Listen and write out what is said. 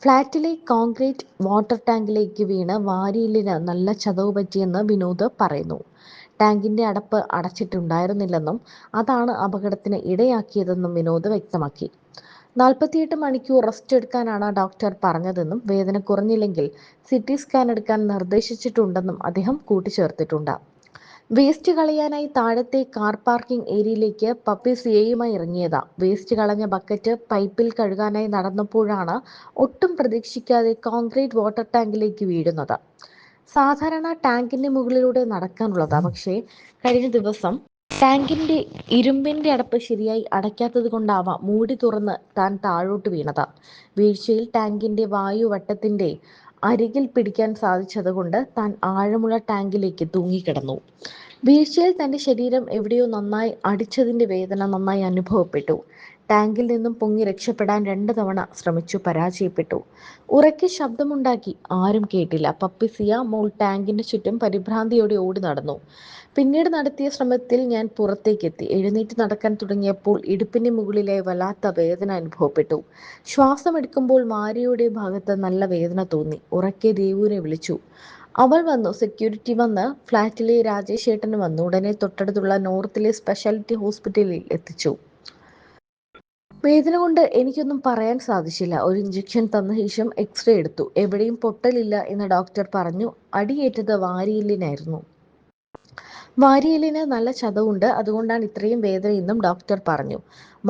ഫ്ളാറ്റിലെ concrete water ടാങ്കിലേക്ക് വീണ് വാരിയെല്ലിന് നല്ല ചതവ് പറ്റിയെന്ന് വിനോദ് പറയുന്നു. ടാങ്കിന്റെ അടപ്പ് അടച്ചിട്ടുണ്ടായിരുന്നില്ലെന്നും അതാണ് അപകടത്തിന് ഇടയാക്കിയതെന്നും വിനോദ് വ്യക്തമാക്കി. 48 മണിക്കൂർ റെസ്റ്റ് എടുക്കാനാണ് ഡോക്ടർ പറഞ്ഞതെന്നും വേദന കുറഞ്ഞില്ലെങ്കിൽ സിടി സ്കാൻ എടുക്കാൻ നിർദ്ദേശിച്ചിട്ടുണ്ടെന്നും അദ്ദേഹം കൂട്ടിച്ചേർത്തിട്ടുണ്ട്. വേസ്റ്റ് കളയാനായി താഴത്തെ കാർ പാർക്കിംഗ് ഏരിയയിലേക്ക് പപ്പി സിയയുമായി ഇറങ്ങിയതാ. വേസ്റ്റ് കളഞ്ഞ ബക്കറ്റ് പൈപ്പിൽ കഴുകാനായി നടന്നപ്പോഴാണ് ഒട്ടും പ്രതീക്ഷിക്കാതെ കോൺക്രീറ്റ് വാട്ടർ ടാങ്കിലേക്ക് വീഴുന്നത്. സാധാരണ ടാങ്കിന്റെ മുകളിലൂടെ നടക്കാനുള്ളതാ, പക്ഷേ കഴിഞ്ഞ ദിവസം ടാങ്കിന്റെ ഇരുമ്പിന്റെ അടപ്പ് ശരിയായി അടയ്ക്കാത്തത് കൊണ്ടാവാം മൂടി തുറന്ന് താൻ താഴോട്ട് വീണത്. വീഴ്ചയിൽ ടാങ്കിന്റെ വായുവട്ടത്തിന്റെ അരികിൽ പിടിക്കാൻ സാധിച്ചതുകൊണ്ട് താൻ ആഴമുള്ള ടാങ്കിലേക്ക് തൂങ്ങിക്കിടന്നു. വീഴ്ചയിൽ തന്റെ ശരീരം എവിടെയോ നന്നായി അടിച്ചതിന്റെ വേദന നന്നായി അനുഭവപ്പെട്ടു. ടാങ്കിൽ നിന്നും പൊങ്ങി രക്ഷപ്പെടാൻ 2 തവണ ശ്രമിച്ചു, പരാജയപ്പെട്ടു. ഉറക്കെ ശബ്ദമുണ്ടാക്കി, ആരും കേട്ടില്ല. പപ്പി സിയ മോൾ ടാങ്കിന് ചുറ്റും പരിഭ്രാന്തിയോടെ ഓടി നടന്നു. പിന്നീട് നടത്തിയ ശ്രമത്തിൽ ഞാൻ പുറത്തേക്കെത്തി. എഴുന്നേറ്റ് നടക്കാൻ തുടങ്ങിയപ്പോൾ ഇടുപ്പിന് മുകളിലായി വല്ലാത്ത വേദന അനുഭവപ്പെട്ടു. ശ്വാസമെടുക്കുമ്പോൾ മാരിയുടെ ഭാഗത്ത് നല്ല വേദന തോന്നി. ഉറക്കെ ദേവുവിനെ വിളിച്ചു. അവൾ വന്നു. സെക്യൂരിറ്റി വന്ന് ഫ്ളാറ്റിലെ രാജേഷ് ഏട്ടന് വന്നു. ഉടനെ തൊട്ടടുത്തുള്ള നോർത്തിലെ സ്പെഷ്യാലിറ്റി ഹോസ്പിറ്റലിൽ എത്തിച്ചു. വേദന കൊണ്ട് എനിക്കൊന്നും പറയാൻ സാധിച്ചില്ല. ഒരു ഇഞ്ചക്ഷൻ തന്ന ശേഷം എക്സ്റേ എടുത്തു. എവിടെയും പൊട്ടലില്ല എന്ന് ഡോക്ടർ പറഞ്ഞു. അടിയേറ്റത് വാരിയെല്ലിനായിരുന്നു. വാരിയെല്ലിന് നല്ല ചതവുണ്ട്, അതുകൊണ്ടാണ് ഇത്രയും വേദനയെന്നും ഡോക്ടർ പറഞ്ഞു.